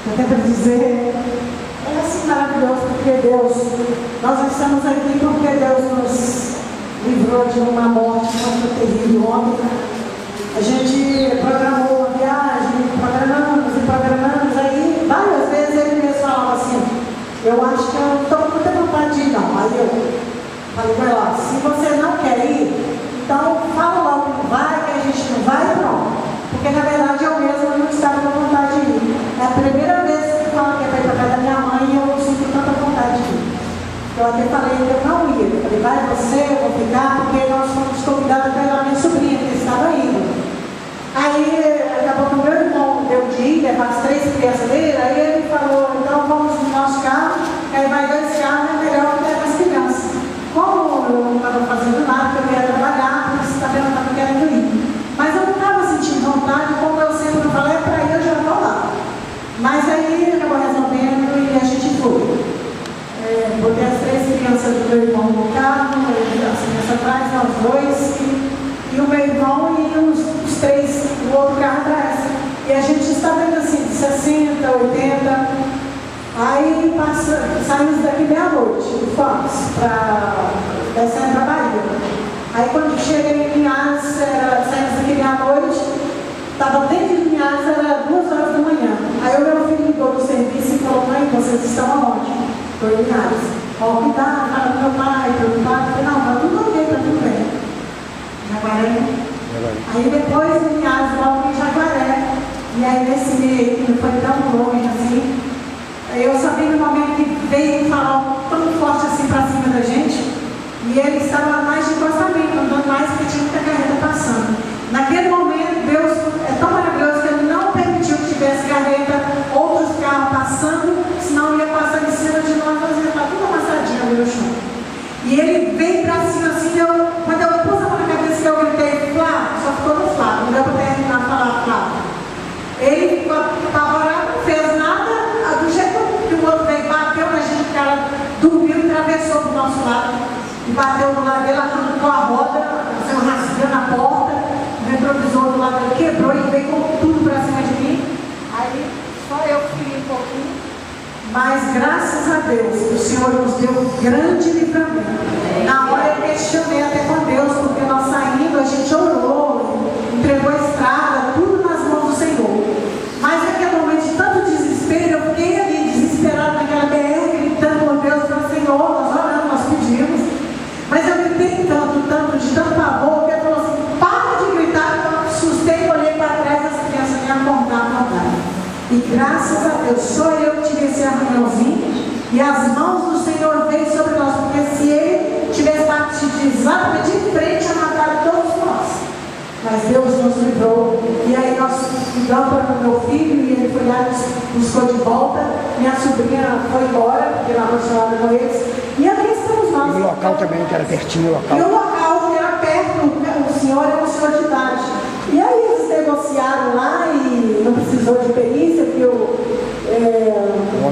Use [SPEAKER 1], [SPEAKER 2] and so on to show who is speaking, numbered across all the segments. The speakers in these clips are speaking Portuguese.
[SPEAKER 1] Eu tenho para dizer, é assim maravilhoso, porque Deus, nós estamos aqui porque Deus nos livrou de uma morte muito terrível ontem. A gente programou uma viagem, programamos, aí várias vezes ele mesmo falava assim, eu acho que eu não estou com muita vontade de ir não. Aí eu falei para ela, se você não quer ir, então fala logo que não vai, que a gente não vai, pronto. Porque na verdade eu mesma não estava com vontade de ir. É a primeira vez que fala que é para ir para casa da minha mãe e eu sinto tanta vontade de ir. Eu até falei que eu não ia. Eu falei, vai você, eu vou ficar, porque nós fomos convidados pela minha sobrinha, que estava indo. Aí acabou que o meu irmão deu de ir, levar as 3 crianças dele, aí ele falou, então vamos no nosso carro, aí vai 2 carros, é melhor que levar as crianças. Como eu não estava fazendo nada, porque eu ia trabalhar, porque você também não estava querendo ir. Mas eu não estava sentindo vontade, como eu sempre falei, é para ir, eu já vou lá. Mas aí ele acabou resolvendo e a gente foi. Botei as 3 crianças do meu irmão no carro, as crianças atrás, nós 2, e o meu irmão e os 3 no outro carro atrás. E a gente estava indo assim, de 60, 80. Aí saímos daqui meia-noite, fomos descendo para Bahia. Aí quando cheguei em Linhares, saímos daqui meia-noite, estava dentro de Linhares, era 2 horas da manhã. Aí o meu filho ligou do serviço e falou, mãe, vocês estão aonde? Estou em Linhares. Ó, cuidado, fala do meu pai, preocupado. Eu falei, não, tá tudo ok, tá tudo bem. Jaguaré. Aí depois em Linhares, logo em Jaguaré. E aí nesse meio, que não foi tão longe assim, eu sabia no momento que veio um farol tão forte assim para cima da gente, e ele estava mais de encostamento, andando mais, porque tinha muita carreta passando. Naquele momento, Deus é tão maravilhoso que Ele não permitiu que tivesse carreta, outros carros passando, senão ia passar em cima de nós, nós ia estar tudo amassadinho ali no chão. E ele veio para cima assim, quando eu pus a mão na cabeça que eu gritei, Flávio, só ficou no Flávio, não deu para terminar de falar Flávio. Ele ficou apavorado, não fez nada, do jeito que o outro veio, bateu na gente, o cara dormiu e atravessou do nosso lado. E bateu do lado dele, arrancou a roda, rasgando a porta, o retrovisor do lado dele quebrou e veio com tudo para cima de mim. Aí só eu fui um pouquinho. Mas graças a Deus, o Senhor nos deu um grande livramento. Na hora eu questionei até com Deus, porque nós saindo, a gente orou, entregou a estrada, tudo nas mãos do Senhor. Mas naquele momento de tanto desespero, eu fiquei ali desesperado naquela BR, gritando por Deus, falando, Senhor, nós oramos, nós pedimos. Mas eu gritei tanto, de tanto pavor, que ele falou assim, para de gritar, então eu me assustei e olhei para trás, as crianças me acordaram. E graças a Deus, só eu tive esse arranhãozinho, e as mãos do Senhor veio sobre nós, porque se Ele tivesse batido exatamente de frente, ia matar todos nós. Mas Deus nos livrou, e aí nós ligamos para o meu filho, e ele foi lá, buscou de volta, minha sobrinha foi embora, porque ela não chamava com eles, e aqui estamos nós.
[SPEAKER 2] E o local também, que era pertinho o local.
[SPEAKER 1] E o local que era perto, o senhor é um senhor de idade. E aí eles negociaram lá e não precisou de perícia, porque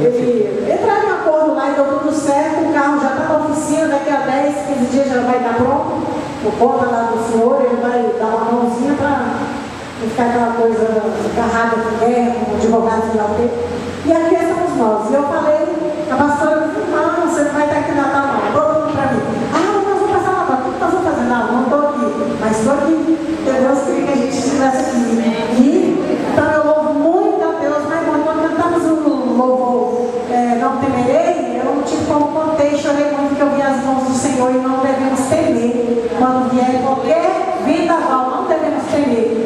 [SPEAKER 1] ele entraram em acordo lá e deu tudo certo, o carro já está na oficina, daqui a 10, 15 dias já vai estar pronto, por conta lá do senhor, ele vai dar uma mãozinha para não ficar aquela coisa agarrada com guerra, com advogado, sei lá o quê. E aqui estamos nós. E eu falei, a pastora disse, não, você não vai estar aqui na Natal não, todo mundo para mim. Ah, nós vamos passar Natal, o que nós vamos fazer? Não estou aqui, mas estou aqui. Deus queria que a gente estivesse aqui. E então eu louvo muito a Deus, mas quando cantamos o louvor Não Temerei, eu não tive como conter e chorei muito que eu vi as mãos do Senhor e não devemos temer. Quando vier qualquer vendaval, não devemos temer.